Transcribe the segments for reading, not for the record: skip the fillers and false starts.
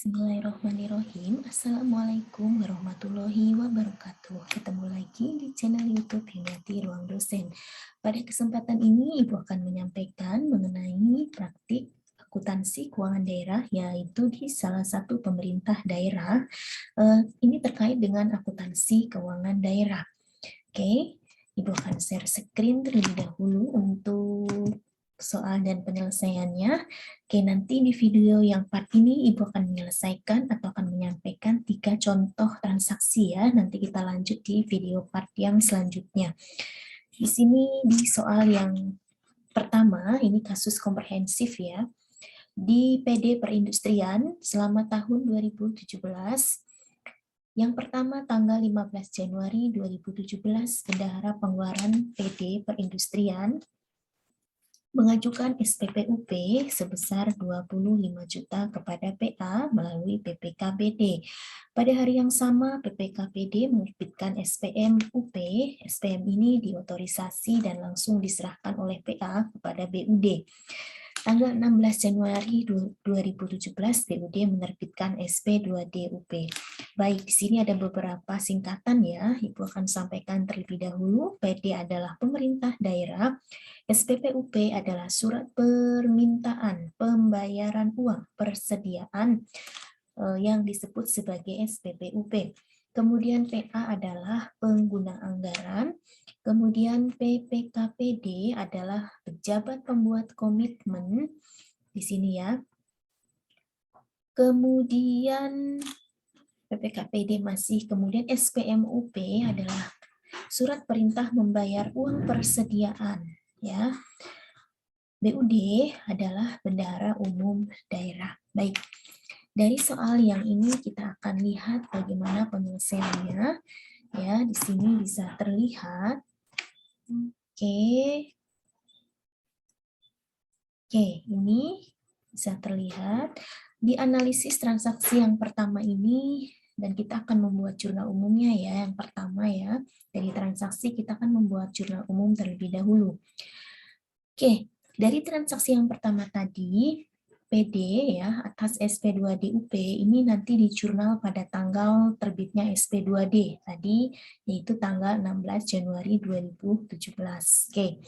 Bismillahirrahmanirrahim. Assalamualaikum warahmatullahi wabarakatuh. Ketemu lagi di channel YouTube Himyati Ruang Dosen. Pada kesempatan ini, Ibu akan menyampaikan mengenai praktik akuntansi keuangan daerah, yaitu di salah satu pemerintah daerah. Ini terkait dengan akuntansi keuangan daerah. Oke, Ibu akan share screen terlebih dahulu untuk soal dan penyelesaiannya. Oke, nanti di video yang part ini Ibu akan menyelesaikan atau akan menyampaikan 3 contoh transaksi ya. Nanti kita lanjut di video part yang selanjutnya. Di sini di soal yang pertama, ini kasus komprehensif ya. Di PD Perindustrian selama tahun 2017, yang pertama tanggal 15 Januari 2017, Bendahara Pengeluaran PD Perindustrian mengajukan SPPUP sebesar 25 juta kepada PA melalui PPKPD. Pada hari yang sama, PPKPD menerbitkan SPMUP. SPM ini diotorisasi dan langsung diserahkan oleh PA kepada BUD. Tanggal 16 Januari 2017, BUD menerbitkan SP2DUP. Baik, di sini ada beberapa singkatan ya. Ibu akan sampaikan terlebih dahulu. PD adalah pemerintah daerah. SPPUP adalah surat permintaan pembayaran uang persediaan yang disebut sebagai SPPUP. Kemudian PA adalah pengguna anggaran. Kemudian PPKPD adalah pejabat pembuat komitmen di sini ya. Kemudian PPKPD masih, kemudian SPMUP adalah surat perintah membayar uang persediaan ya. BUD adalah Bendahara Umum Daerah. Baik. Dari soal yang ini kita akan lihat bagaimana penyelesaiannya. Ya, di sini bisa terlihat. Oke. Oke, ini bisa terlihat di analisis transaksi yang pertama ini, dan kita akan membuat jurnal umumnya ya. Yang pertama ya, dari transaksi kita akan membuat jurnal umum terlebih dahulu. Oke, dari transaksi yang pertama tadi, PD ya atas SP2DUP ini nanti di jurnal pada tanggal terbitnya SP2D tadi, yaitu tanggal 16 Januari 2017. Oke.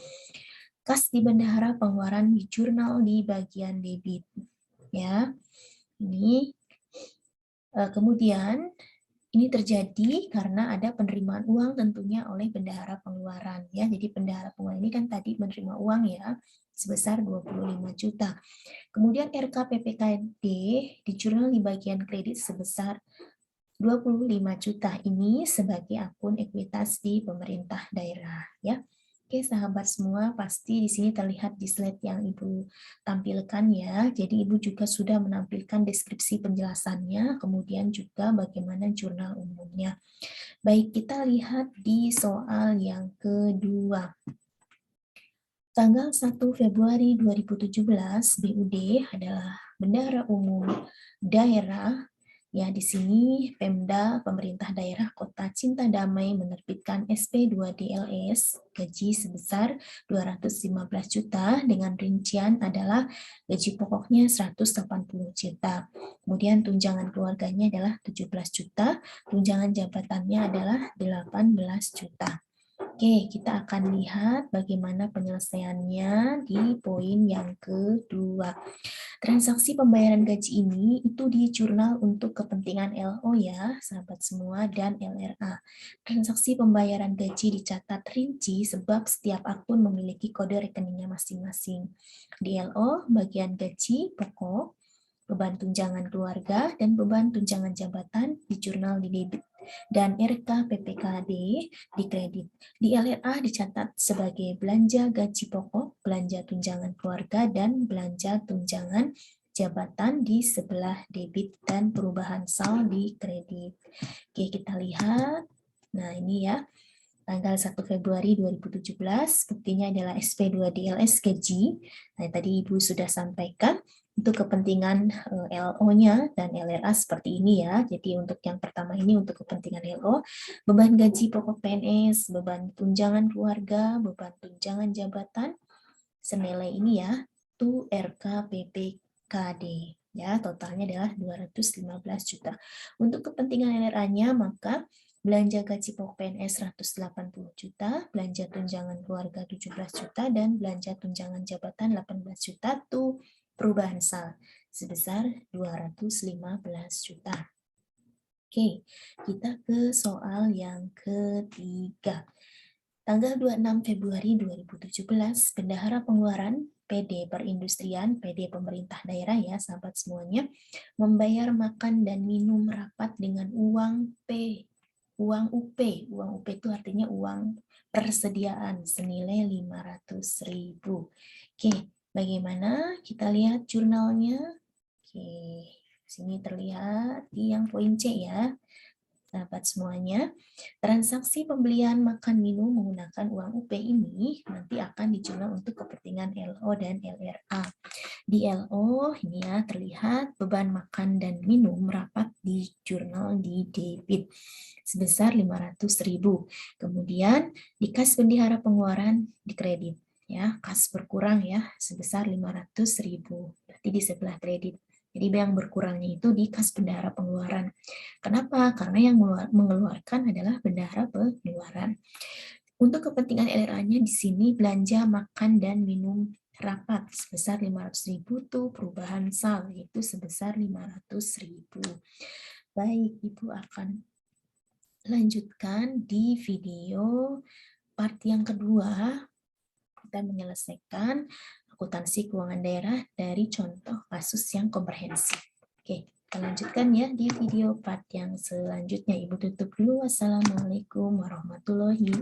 Kas di bendahara pengeluaran di jurnal di bagian debit ya. Ini kemudian ini terjadi karena ada penerimaan uang tentunya oleh bendahara pengeluaran ya. Jadi bendahara pengeluaran ini kan tadi menerima uang ya sebesar 25 juta. Kemudian RKPPKD di jurnal di bagian kredit sebesar 25 juta ini sebagai akun ekuitas di pemerintah daerah ya. Oke, sahabat semua, pasti di sini terlihat di slide yang Ibu tampilkan ya. Jadi Ibu juga sudah menampilkan deskripsi penjelasannya, kemudian juga bagaimana jurnal umumnya. Baik, kita lihat di soal yang kedua. Tanggal 1 Februari 2017, BUD adalah Bendahara Umum Daerah. Ya, di sini Pemda, pemerintah daerah Kota Cinta Damai menerbitkan SP2DLS gaji sebesar 215 juta dengan rincian adalah gaji pokoknya 180 juta. Kemudian tunjangan keluarganya adalah 17 juta, tunjangan jabatannya adalah 18 juta. Oke, kita akan lihat bagaimana penyelesaiannya di poin yang kedua. Transaksi pembayaran gaji ini itu di jurnal untuk kepentingan LO ya, sahabat semua, dan LRA. Transaksi pembayaran gaji dicatat rinci sebab setiap akun memiliki kode rekeningnya masing-masing. Di LO, bagian gaji pokok, beban tunjangan keluarga, dan beban tunjangan jabatan di jurnal di debit, dan RKPPKD di kredit. Di LRA dicatat sebagai belanja gaji pokok, belanja tunjangan keluarga, dan belanja tunjangan jabatan di sebelah debit dan perubahan saldo di kredit. Oke, kita lihat. Nah, ini ya. Tanggal 1 Februari 2017, buktinya adalah SP2DLS gaji. Nah, tadi Ibu sudah sampaikan untuk kepentingan LO-nya dan LRA seperti ini ya. Jadi untuk yang pertama ini untuk kepentingan LO, beban gaji pokok PNS, beban tunjangan keluarga, beban tunjangan jabatan, senilai ini ya, to RKPPKD. Ya, totalnya adalah 215 juta. Untuk kepentingan LRA-nya, maka belanja gaji pokok PNS 180 juta, belanja tunjangan keluarga 17 juta, dan belanja tunjangan jabatan 18 juta, tuh perubahan sal sebesar 215 juta. Oke, kita ke soal yang ketiga. Tanggal 26 Februari 2017, Bendahara Pengeluaran PD Perindustrian, PD pemerintah daerah ya, sahabat semuanya, membayar makan dan minum rapat dengan uang uang UP. Uang UP itu artinya uang persediaan senilai 500.000. Oke, bagaimana? Kita lihat jurnalnya. Oke, sini terlihat di yang poin C ya. Sahabat semuanya, transaksi pembelian makan minum menggunakan uang UP ini nanti akan dijurnal untuk kepentingan LO dan LRA. Di LO ini ya terlihat beban makan dan minum rapat di jurnal di debit sebesar 500.000. Kemudian di kas bendahara pengeluaran di kredit ya, kas berkurang ya sebesar 500.000. Berarti di sebelah kredit. Jadi yang berkurangnya itu di kas bendahara pengeluaran. Kenapa? Karena yang mengeluarkan adalah bendahara pengeluaran. Untuk kepentingan LRA-nya di sini belanja makan dan minum rapat sebesar 500.000 tuh perubahan sal itu sebesar 500.000. Baik, Ibu akan lanjutkan di video part yang kedua. Kita menyelesaikan akuntansi keuangan daerah dari contoh kasus yang komprehensif. Oke, kita lanjutkan ya di video part yang selanjutnya. Ibu tutup dulu. Wassalamualaikum warahmatullahi wabarakatuh.